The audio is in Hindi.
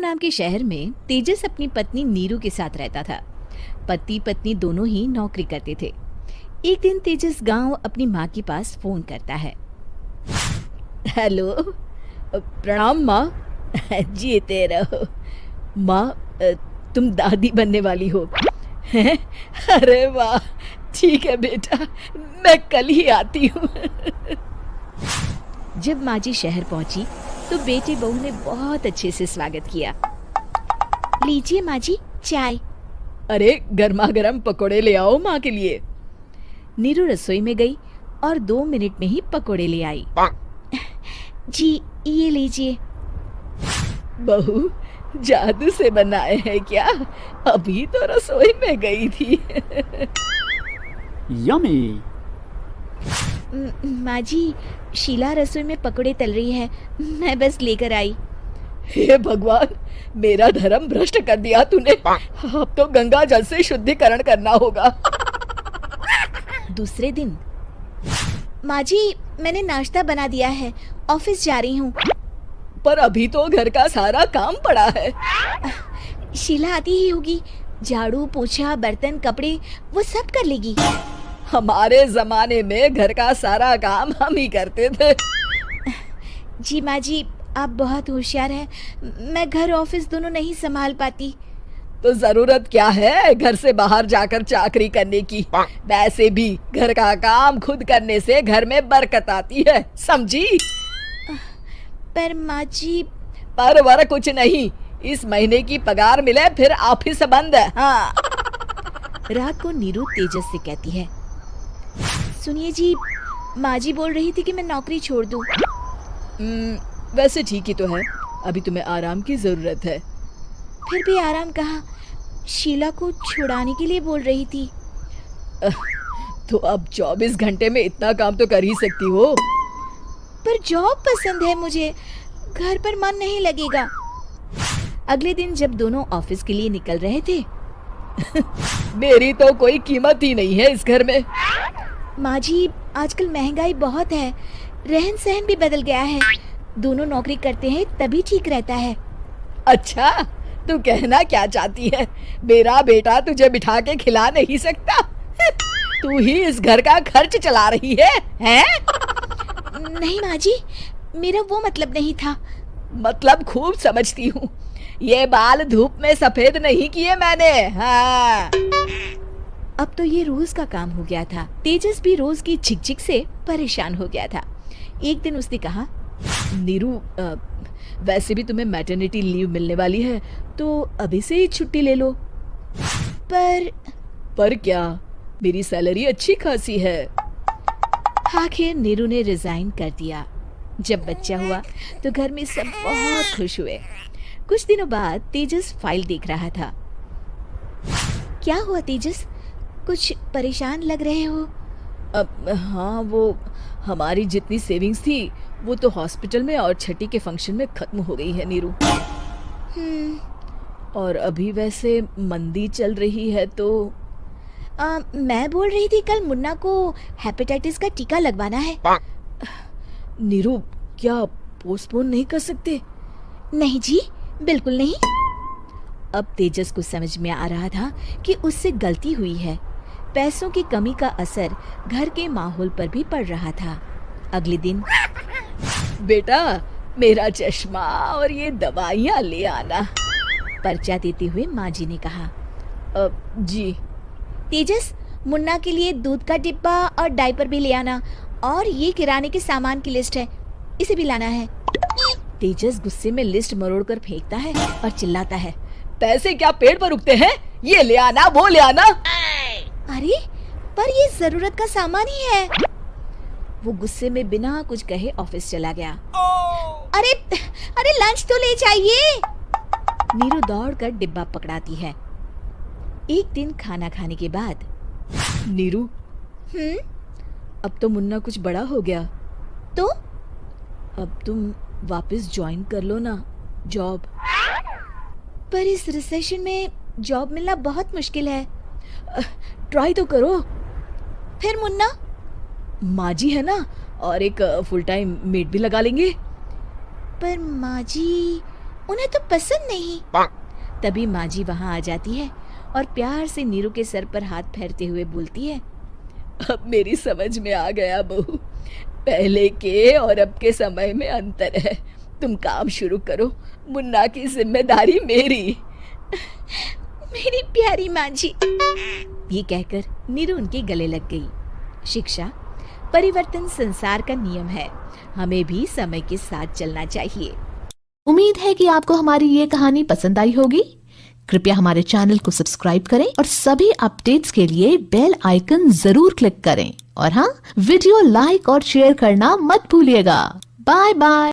नाम के शहर में तेजस अपनी पत्नी नीरू के साथ रहता था। पति पत्नी दोनों ही नौकरी करते थे। एक दिन तेजस गांव अपनी माँ के पास फोन करता है। हेलो, प्रणाम माँ। जीते रहो माँ, तुम दादी बनने वाली हो। हैं? अरे वाह, ठीक है बेटा, मैं कल ही आती हूँ। जब माँ जी शहर पहुंची तो बेटे बहू ने बहुत अच्छे से स्वागत किया। लीजिए माँ जी चाय। अरे गर्मा गर्म पकोड़े ले आओ माँ के लिए। नीरू रसोई में गई और 2 मिनट में ही पकोड़े ले आई। जी ये लीजिए। बहू जादू से बनाए हैं क्या? अभी तो रसोई में गई थी। यम्मी। माँ जी, शीला रसोई में पकोड़े तल रही है, मैं बस लेकर आई। हे भगवान, मेरा धर्म भ्रष्ट कर दिया तूने। अब तो गंगा जल से शुद्धिकरण करना होगा। दूसरे दिन, माँ जी मैंने नाश्ता बना दिया है, ऑफिस जा रही हूँ। पर अभी तो घर का सारा काम पड़ा है। शीला आती ही होगी, झाड़ू पोछा बर्तन कपड़े वो सब कर लेगी। हमारे जमाने में घर का सारा काम हम ही करते थे। जी माँ जी, आप बहुत होशियार हैं, मैं घर ऑफिस दोनों नहीं संभाल पाती। तो जरूरत क्या है घर से बाहर जाकर चाकरी करने की? वैसे भी घर का काम खुद करने से घर में बरकत आती है, समझी? पर माँ जी। पर वर कुछ नहीं, इस महीने की पगार मिले फिर ऑफिस बंद है। हाँ। रात को नीरू तेजस से कहती है, सुनिए जी, माँ जी बोल रही थी कि मैं नौकरी छोड़ दूं। वैसे ठीक ही तो है, अभी तुम्हें आराम की जरूरत है। फिर भी आराम कहाँ, शीला को छुड़ाने के लिए बोल रही थी। तो अब 24 घंटे में इतना काम तो कर ही सकती हो। पर जॉब पसंद है मुझे, घर पर मन नहीं लगेगा। अगले दिन जब दोनों ऑफिस के लिए निकल रहे थे, मेरी तो कोई कीमत ही नहीं है इस घर में। माँ जी, आजकल महंगाई बहुत है, रहन सहन भी बदल गया है, दोनों नौकरी करते हैं तभी ठीक रहता है। अच्छा, तू कहना क्या चाहती है? मेरा बेटा तुझे बिठा के खिला नहीं सकता? तू ही इस घर का खर्च चला रही है, हैं? नहीं माँ जी, मेरा वो मतलब नहीं था। मतलब खूब समझती हूँ, ये बाल धूप में सफेद नहीं किए मैंने। हाँ। अब तो ये रोज का काम हो गया था। तेजस भी रोज की झिकझिक से परेशान हो गया था। एक दिन उसने कहा, नीरू, वैसे भी तुम्हें मैटरनिटी लीव मिलने वाली है, तो अभी से ही छुट्टी ले लो। पर क्या, मेरी सैलरी अच्छी खासी है। आखिर नीरू ने रिजाइन कर दिया। जब बच्चा हुआ तो घर में सब बहुत खुश हुए। कुछ दिनों बाद तेजस फाइल देख रहा था। क्या हुआ तेजस, कुछ परेशान लग रहे हो? हाँ, वो हमारी जितनी सेविंग्स थी वो तो हॉस्पिटल में और छठी के फंक्शन में खत्म हो गई है नीरू। और अभी वैसे मंदी चल रही है तो मैं बोल रही थी कल मुन्ना को हेपेटाइटिस का टीका लगवाना है। नीरू, क्या पोस्टपोन नहीं कर सकते? नहीं जी, बिल्कुल नहीं। अब तेजस को समझ में आ रहा था कि उससे गलती हुई है। पैसों की कमी का असर घर के माहौल पर भी पड़ रहा था। अगले दिन, बेटा मेरा चश्मा और ये दवाइयाँ ले आना, पर्चा देते हुए माँ जी ने कहा। जी। तेजस, मुन्ना के लिए दूध का डिब्बा और डायपर भी ले आना, और ये किराने के सामान की लिस्ट है, इसे भी लाना है। तेजस गुस्से में लिस्ट मरोड़कर फेंकता है और चिल्लाता है, पैसे क्या पेड़ पर उगते हैं? ये ले आना, वो ले आना। अरे पर ये जरूरत का सामान ही है। वो गुस्से में बिना कुछ कहे ऑफिस चला गया। अरे लंच तो ले जाइए। नीरू दौड़कर डिब्बा पकड़ाती है। एक दिन खाना खाने के बाद, नीरू, अब तो मुन्ना कुछ बड़ा हो गया, तो अब तुम वापस ज्वाइन कर लो ना जॉब। पर इस रिसेशन में जॉब मिलना बहुत मुश्किल है। ट्राई तो करो। फिर मुन्ना? माँ जी है ना, और एक फुल टाइम मेड भी लगा लेंगे। पर माँ जी, उन्हें तो पसंद नहीं। तभी माँ जी वहाँ आ जाती है और प्यार से नीरू के सर पर हाथ फेरते हुए बोलती है, अब मेरी समझ में आ गया बहू, पहले के और अब के समय में अंतर है। तुम काम शुरू करो, मुन्ना की जिम्मेदारी मेरी। मेरी प्यारी माँ जी। ये कहकर नीरू उनके गले लग गई। शिक्षा, परिवर्तन संसार का नियम है, हमें भी समय के साथ चलना चाहिए। उम्मीद है कि आपको हमारी ये कहानी पसंद आई होगी। कृपया हमारे चैनल को सब्सक्राइब करें और सभी अपडेट्स के लिए बेल आइकन जरूर क्लिक करें। और हाँ, वीडियो लाइक और शेयर करना मत भूलिएगा। Bye bye.